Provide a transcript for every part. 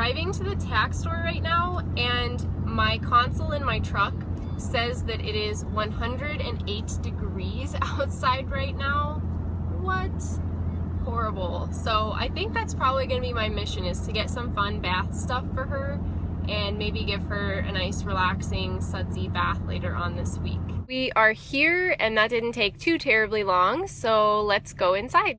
driving to the tack store right now, and my console in my truck says that it is 108 degrees outside right now. What? Horrible. So I think that's probably going to be my mission, is to get some fun bath stuff for her and maybe give her a nice relaxing sudsy bath later on this week. We are here, and that didn't take too terribly long, so let's go inside.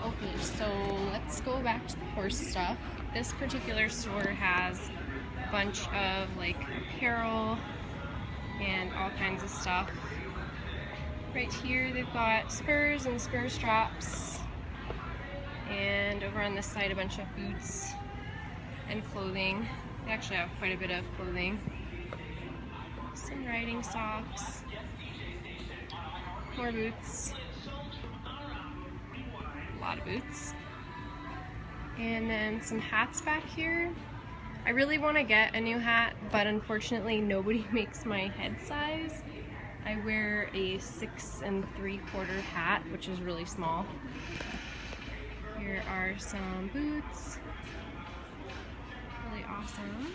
Okay, so let's go back to the horse stuff. This particular store has a bunch of like apparel and all kinds of stuff. Right here they've got spurs and spur straps, and over on this side a bunch of boots and clothing. They actually have quite a bit of clothing. Some riding socks, more boots, a lot of boots, and then some hats back here. I really want to get a new hat, but unfortunately nobody makes my head size. I wear a 6 3/4 hat, which is really small. Here are some boots, really awesome.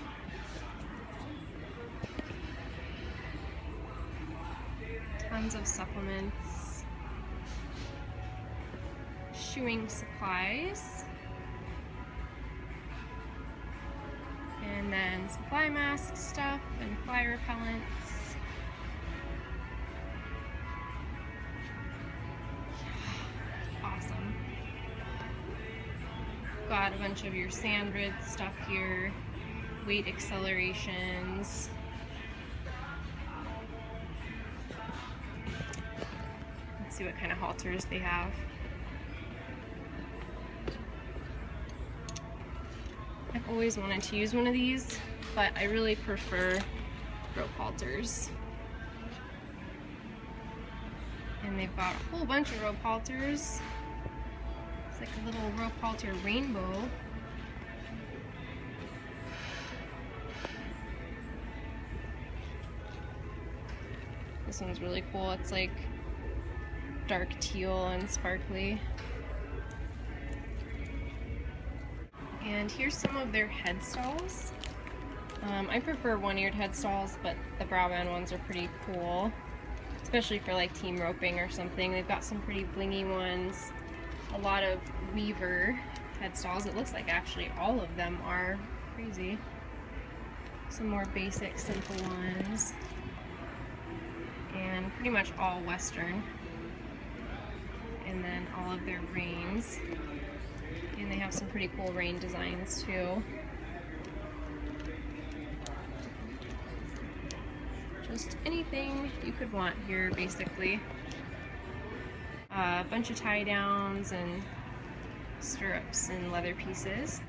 Tons of supplements, shoeing supplies, and then some fly mask stuff and fly repellents. Awesome. Got a bunch of your sand rid stuff here, weight accelerations. Let's see what kind of halters they have. I've always wanted to use one of these, but I really prefer rope halters. And they've got a whole bunch of rope halters. It's like a little rope halter rainbow. This one's really cool. It's like dark teal and sparkly. And here's some of their head stalls. I prefer one-eared head stalls, but the brow band ones are pretty cool, especially for like team roping or something. They've got some pretty blingy ones, a lot of weaver head stalls. It looks like actually all of them are. Crazy. Some more basic, simple ones, and pretty much all Western. And then all of their reins. And they have some pretty cool rein designs too. Just anything you could want here, basically. A bunch of tie downs and stirrups and leather pieces.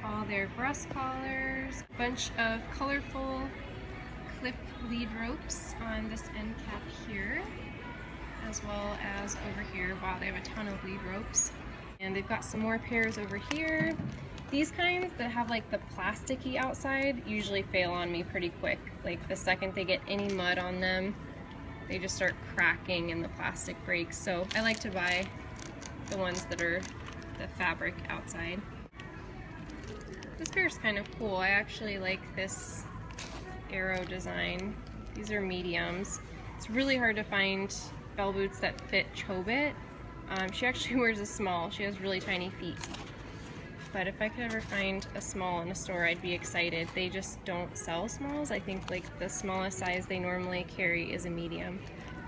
All their breast collars. A bunch of colorful clip lead ropes on this end cap here, as well as over here. Wow, they have a ton of lead ropes. And they've got some more pairs over here. These kinds that have like the plasticky outside usually fail on me pretty quick. Like the second they get any mud on them, they just start cracking and the plastic breaks. So I like to buy the ones that are the fabric outside. This pair is kind of cool. I actually like this arrow design. These are mediums. It's really hard to find bell boots that fit Chobit. She actually wears a small. She has really tiny feet. But if I could ever find a small in a store, I'd be excited. They just don't sell smalls. I think like the smallest size they normally carry is a medium.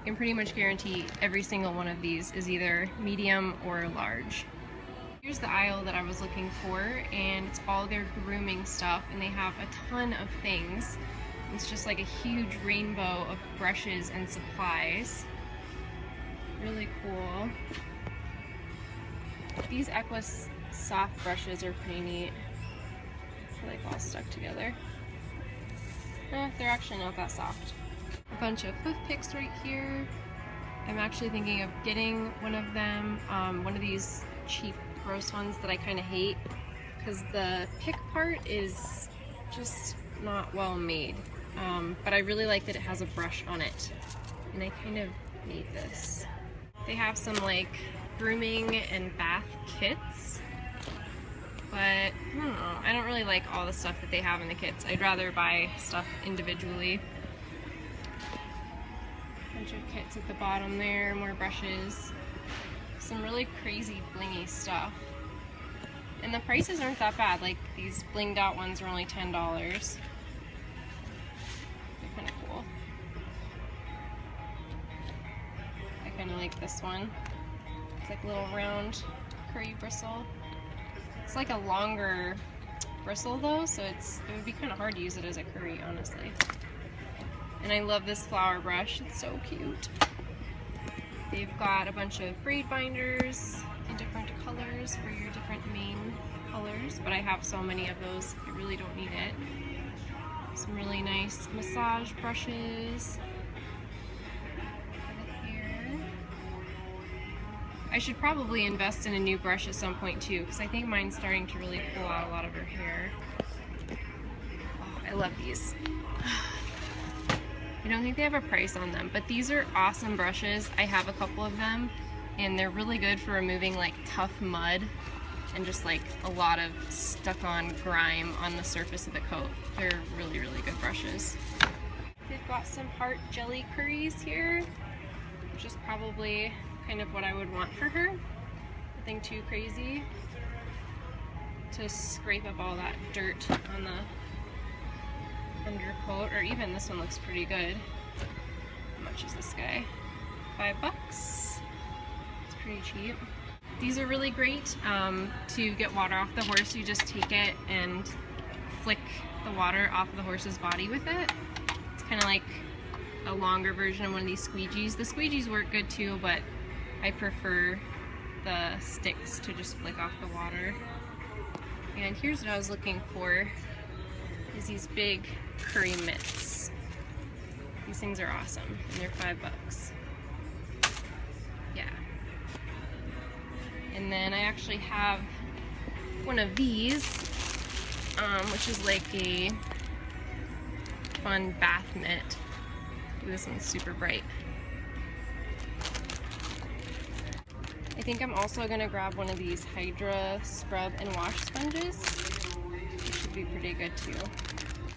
I can pretty much guarantee every single one of these is either medium or large. Here's the aisle that I was looking for, and it's all their grooming stuff, and they have a ton of things. It's just like a huge rainbow of brushes and supplies. Really cool. These Equus soft brushes are pretty neat. They're like all stuck together. They're actually not that soft. A bunch of hoof picks right here. I'm actually thinking of getting one of them, one of these cheap, gross ones that I kind of hate, because the pick part is just not well made. but I really like that it has a brush on it, and I kind of need this. They have some like grooming and bath kits, but I don't know, I don't really like all the stuff that they have in the kits. I'd rather buy stuff individually. Bunch of kits at the bottom there, more brushes, some really crazy blingy stuff. And the prices aren't that bad. Like these blinged out ones are only $10. They're kind of cool. I kind of like this one. It's like a little round curry bristle. It's like a longer bristle though, so it would be kind of hard to use it as a curry, honestly. And I love this flower brush. It's so cute. They've got a bunch of braid binders in different colors for your different main colors, but I have so many of those, I really don't need it. Some really nice massage brushes. Here. I should probably invest in a new brush at some point too, because I think mine's starting to really pull out a lot of her hair. Oh, I love these. I don't think they have a price on them, but these are awesome brushes. I have a couple of them, and they're really good for removing like tough mud and just like a lot of stuck on grime on the surface of the coat. They're really, really good brushes. They've got some heart jelly curries here, which is probably kind of what I would want for her. Nothing too crazy. To scrape up all that dirt on the undercoat, or even this one looks pretty good. How much is this guy? $5. It's pretty cheap. These are really great to get water off the horse. You just take it and flick the water off of the horse's body with it. It's kind of like a longer version of one of these squeegees. The squeegees work good too, but I prefer the sticks to just flick off the water. And here's what I was looking for, is these big curry mitts. These things are awesome, and they're $5. Yeah. And then I actually have one of these, which is like a fun bath mitt. This one's super bright. I think I'm also gonna grab one of these Hydra scrub and wash sponges. They should be pretty good too.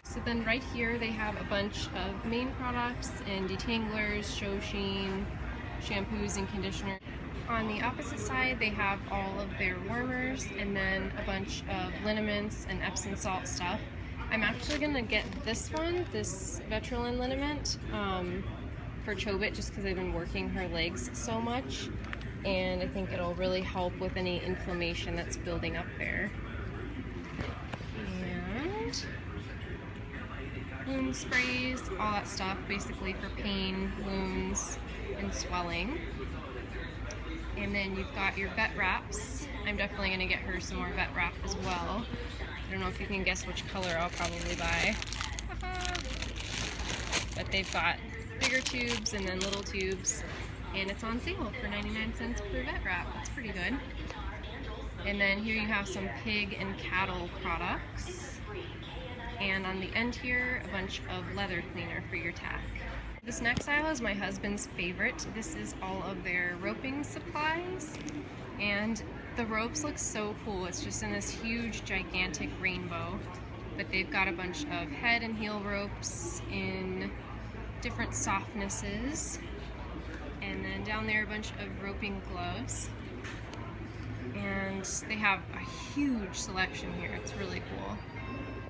So then right here they have a bunch of main products and detanglers, show sheen, shampoos and conditioner. On the opposite side they have all of their warmers and then a bunch of liniments and Epsom salt stuff. I'm actually gonna get this one, this Rollin Liniment, for Chobit, just because I've been working her legs so much, and I think it'll really help with any inflammation that's building up there. And wound sprays, all that stuff, basically for pain, wounds, and swelling. And then you've got your vet wraps. I'm definitely gonna get her some more vet wrap as well. I don't know if you can guess which color I'll probably buy. But they've got bigger tubes and then little tubes, and it's on sale for 99 cents per vet wrap. That's pretty good. And then here you have some pig and cattle products. And on the end here, a bunch of leather cleaner for your tack. This next aisle is my husband's favorite. This is all of their roping supplies. And the ropes look so cool. It's just in this huge, gigantic rainbow. But they've got a bunch of head and heel ropes in different softnesses. And then down there, a bunch of roping gloves. And they have a huge selection here. It's really cool.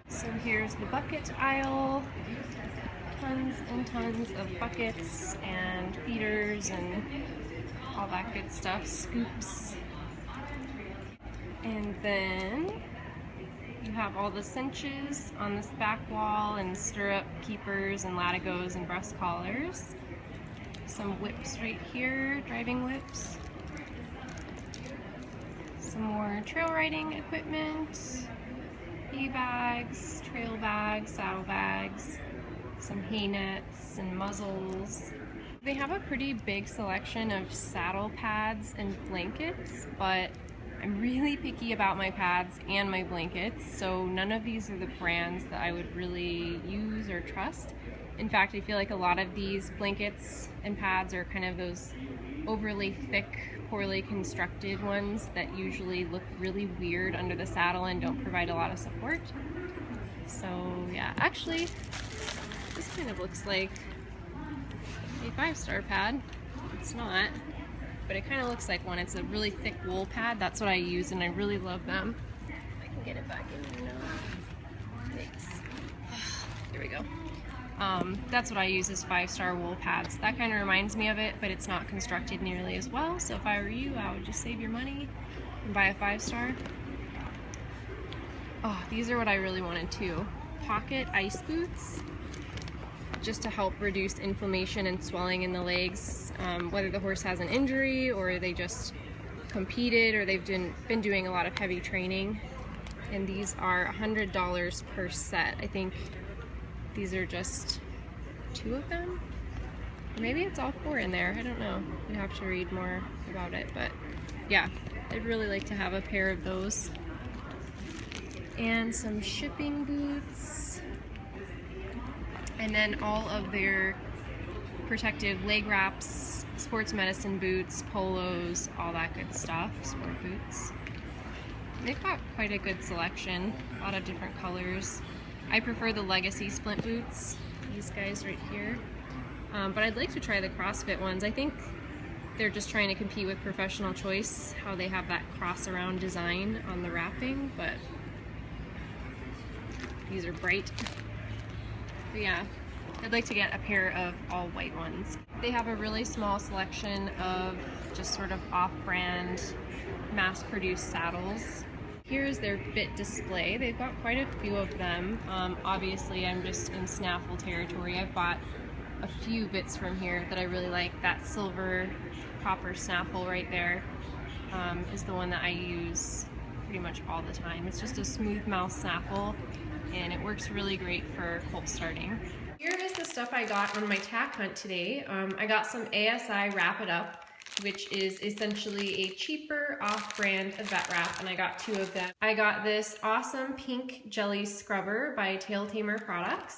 So here's the bucket aisle. Tons and tons of buckets and feeders and all that good stuff. Scoops. And then you have all the cinches on this back wall and stirrup keepers and latigos and breast collars. Some whips right here, driving whips. Some more trail riding equipment, hay bags, trail bags, saddle bags, some hay nets and muzzles. They have a pretty big selection of saddle pads and blankets, but I'm really picky about my pads and my blankets, so none of these are the brands that I would really use or trust. In fact, I feel like a lot of these blankets and pads are kind of those overly thick, poorly constructed ones that usually look really weird under the saddle and don't provide a lot of support. So yeah, actually, this kind of looks like a 5-star pad. It's not, but it kind of looks like one. It's a really thick wool pad. That's what I use, and I really love them. I can get it back in here now. Thanks. There we go. That's what I use is 5-star wool pads. That kind of reminds me of it, but it's not constructed nearly as well. So if I were you, I would just save your money and buy a 5-star. Oh, these are what I really wanted too. Pocket ice boots, just to help reduce inflammation and swelling in the legs, whether the horse has an injury or they just competed or they've been doing a lot of heavy training. And these are $100 per set. I think these are just 2 of them. Or maybe it's all 4 in there. I don't know. I'd have to read more about it, but yeah, I'd really like to have a pair of those. And some shipping boots. And then all of their protective leg wraps, sports medicine boots, polos, all that good stuff, sport boots. They've got quite a good selection, a lot of different colors. I prefer the Legacy splint boots, these guys right here. But I'd like to try the CrossFit ones. I think they're just trying to compete with Professional Choice, how they have that cross around design on the wrapping, but these are bright. But yeah, I'd like to get a pair of all white ones. They have a really small selection of just sort of off-brand, mass-produced saddles. Here's their bit display. They've got quite a few of them. Obviously, I'm just in snaffle territory. I've bought a few bits from here that I really like. That silver copper snaffle right there is the one that I use pretty much all the time. It's just a smooth mouth snaffle, and it works really great for colt starting. Here is the stuff I got on my tack hunt today. I got some ASI Wrap It Up, which is essentially a cheaper off-brand vet wrap, and I got 2 of them. I got this awesome pink jelly scrubber by Tail Tamer Products,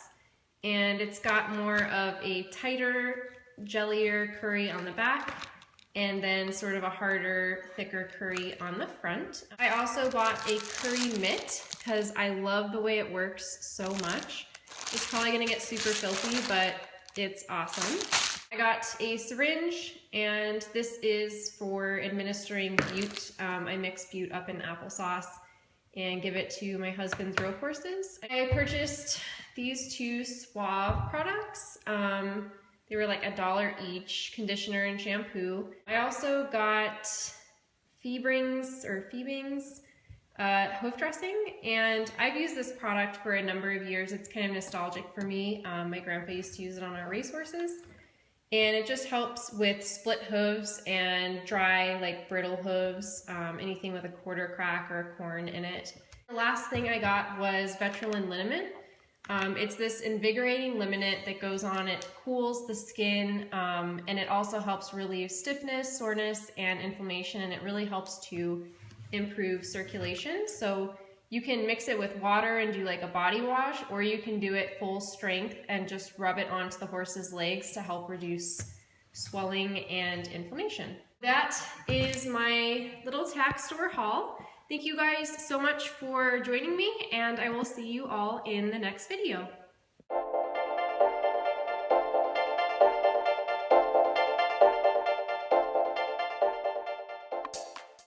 and it's got more of a tighter, jellier curry on the back, and then sort of a harder, thicker curry on the front. I also bought a curry mitt because I love the way it works so much. It's probably gonna get super filthy, but it's awesome. I got a syringe, and this is for administering bute. I mix bute up in applesauce and give it to my husband's rope horses. I purchased these 2 Suave products. They were like $1 each, conditioner and shampoo. I also got Feebings Hoof Dressing, and I've used this product for a number of years. It's kind of nostalgic for me. My grandpa used to use it on our racehorses. And it just helps with split hooves and dry, like brittle hooves, anything with a quarter crack or a corn in it. The last thing I got was Rollin Liniment. It's this invigorating liniment that goes on, it cools the skin, and it also helps relieve stiffness, soreness, and inflammation, and it really helps to improve circulation. So you can mix it with water and do like a body wash, or you can do it full strength and just rub it onto the horse's legs to help reduce swelling and inflammation. That is my little tack store haul. Thank you guys so much for joining me, and I will see you all in the next video.